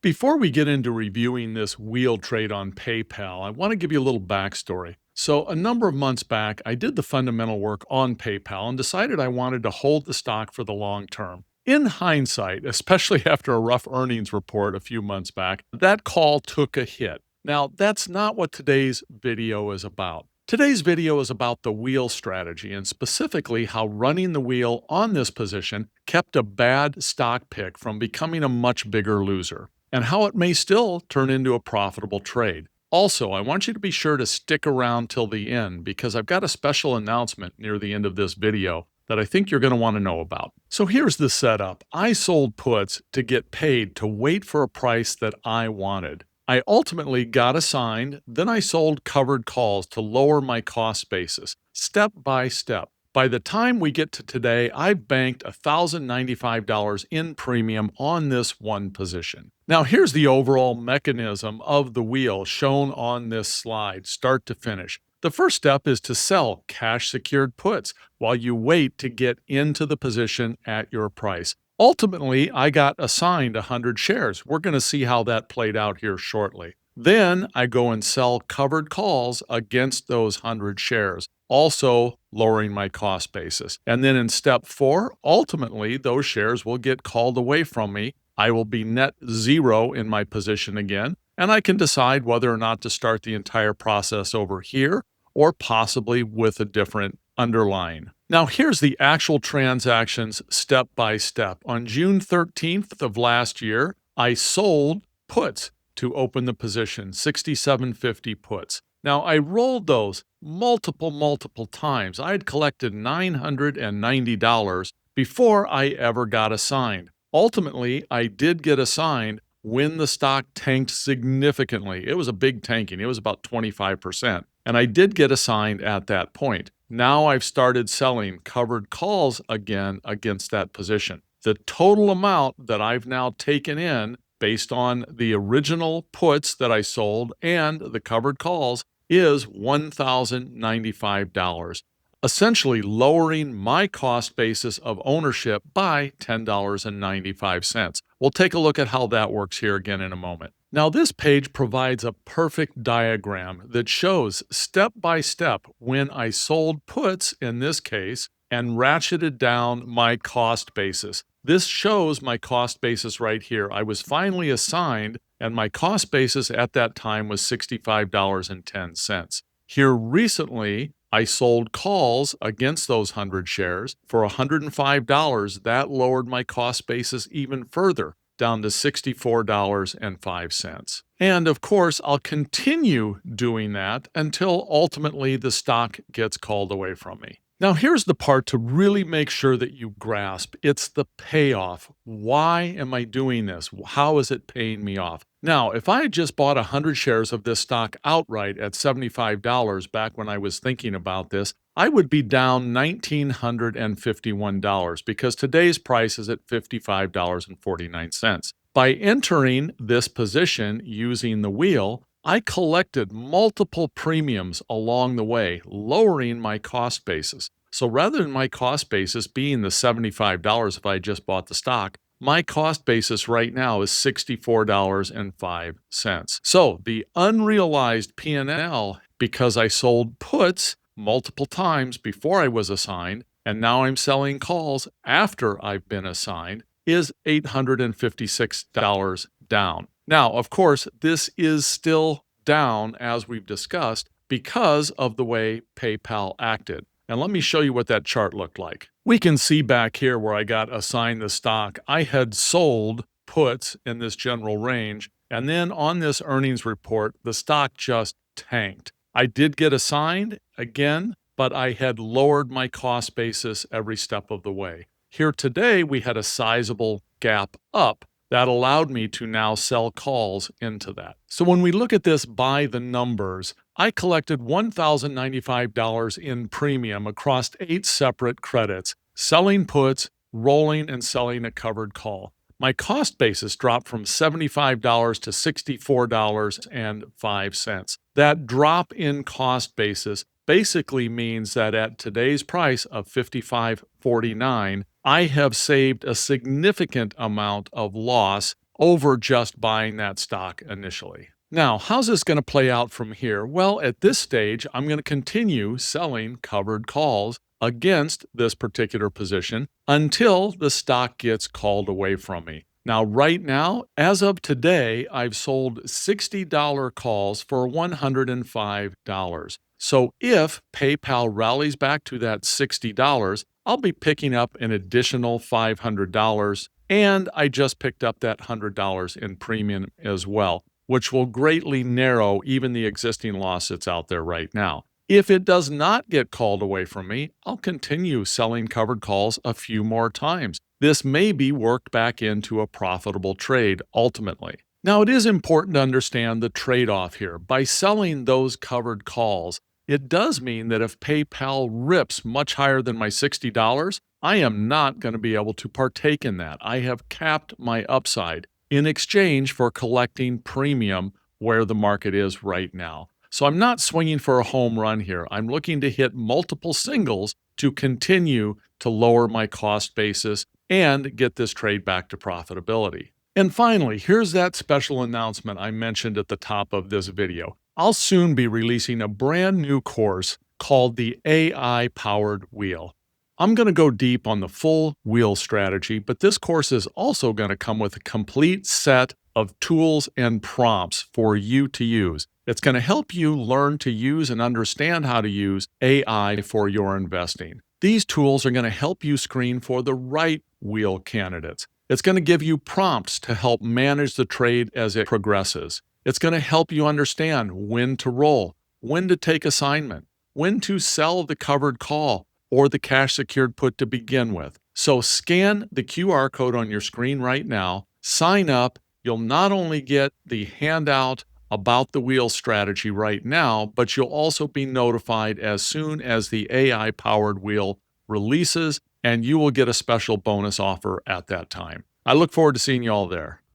Before we get into reviewing this wheel trade on PayPal, I want to give you a little backstory. So, a number of months back, I did the fundamental work on PayPal and decided I wanted to hold the stock for the long term. In hindsight, especially after a rough earnings report a few months back, that call took a hit. Now, that's not what today's video is about. Today's video is about the wheel strategy and specifically how running the wheel on this position kept a bad stock pick from becoming a much bigger loser, and how it may still turn into a profitable trade. Also, I want you to be sure to stick around till the end because I've got a special announcement near the end of this video that I think you're going to want to know about. So here's the setup. I sold puts to get paid to wait for a price that I wanted. I ultimately got assigned, then I sold covered calls to lower my cost basis, step by step. By the time we get to today, I've banked $1,095 in premium on this one position. Now, here's the overall mechanism of the wheel shown on this slide, start to finish. The first step is to sell cash-secured puts while you wait to get into the position at your price. Ultimately, I got assigned 100 shares. We're going to see how that played out here shortly. Then I go and sell covered calls against those 100 shares, also lowering my cost basis. And then in step 4, ultimately, those shares will get called away from me. I will be net zero in my position again, and I can decide whether or not to start the entire process over here or possibly with a different underlying. Now, here's the actual transactions step by step. On June 13th of last year, I sold puts to open the position, 6750 puts. Now, I rolled those multiple times. I had collected $990 before I ever got assigned. Ultimately, I did get assigned when the stock tanked significantly. It was a big tanking. It was about 25%. And I did get assigned at that point. Now I've started selling covered calls again against that position. The total amount that I've now taken in based on the original puts that I sold and the covered calls is $1,095, essentially lowering my cost basis of ownership by $10.95. We'll take a look at how that works here again in a moment. Now, this page provides a perfect diagram that shows step by step when I sold puts in this case and ratcheted down my cost basis. This shows my cost basis right here. I was finally assigned, and my cost basis at that time was $65.10. Here recently, I sold calls against those 100 shares for $105. That lowered my cost basis even further, down to $64.05. And of course, I'll continue doing that until ultimately the stock gets called away from me. Now, here's the part to really make sure that you grasp. It's the payoff. Why am I doing this? How is it paying me off? Now, if I had just bought 100 shares of this stock outright at $75 back when I was thinking about this, I would be down $1,951 because today's price is at $55.49. By entering this position using the wheel, I collected multiple premiums along the way, lowering my cost basis. So rather than my cost basis being the $75 if I just bought the stock, my cost basis right now is $64.05. So the unrealized P&L, because I sold puts multiple times before I was assigned, and now I'm selling calls after I've been assigned, is $856 down. Now, of course, this is still down, as we've discussed, because of the way PayPal acted. And let me show you what that chart looked like. We can see back here where I got assigned the stock, I had sold puts in this general range, and then on this earnings report, the stock just tanked. I did get assigned again, but I had lowered my cost basis every step of the way. Here today, we had a sizable gap up that allowed me to now sell calls into that. So when we look at this by the numbers, I collected $1,095 in premium across 8 separate credits, selling puts, rolling, and selling a covered call. My cost basis dropped from $75 to $64.05. That drop in cost basis basically means that at today's price of $55.49, I have saved a significant amount of loss over just buying that stock initially. Now, how's this going to play out from here? Well, at this stage, I'm going to continue selling covered calls against this particular position until the stock gets called away from me. Now, right now, as of today, I've sold $60 calls for $105. So if PayPal rallies back to that $60, I'll be picking up an additional $500. And I just picked up that $100 in premium as well, which will greatly narrow even the existing loss that's out there right now. If it does not get called away from me, I'll continue selling covered calls a few more times. This may be worked back into a profitable trade ultimately. Now, it is important to understand the trade-off here. By selling those covered calls, it does mean that if PayPal rips much higher than my $60, I am not going to be able to partake in that. I have capped my upside in exchange for collecting premium where the market is right now. So I'm not swinging for a home run here. I'm looking to hit multiple singles to continue to lower my cost basis and get this trade back to profitability. And finally, here's that special announcement I mentioned at the top of this video. I'll soon be releasing a brand new course called the AI-powered wheel. I'm going to go deep on the full wheel strategy, but this course is also going to come with a complete set of tools and prompts for you to use. It's going to help you learn to use and understand how to use AI for your investing. These tools are going to help you screen for the right wheel candidates. It's going to give you prompts to help manage the trade as it progresses. It's going to help you understand when to roll, when to take assignment, when to sell the covered call or the cash secured put to begin with. So scan the QR code on your screen right now, sign up. You'll not only get the handout about the wheel strategy right now, but you'll also be notified as soon as the AI-powered wheel releases, and you will get a special bonus offer at that time. I look forward to seeing you all there.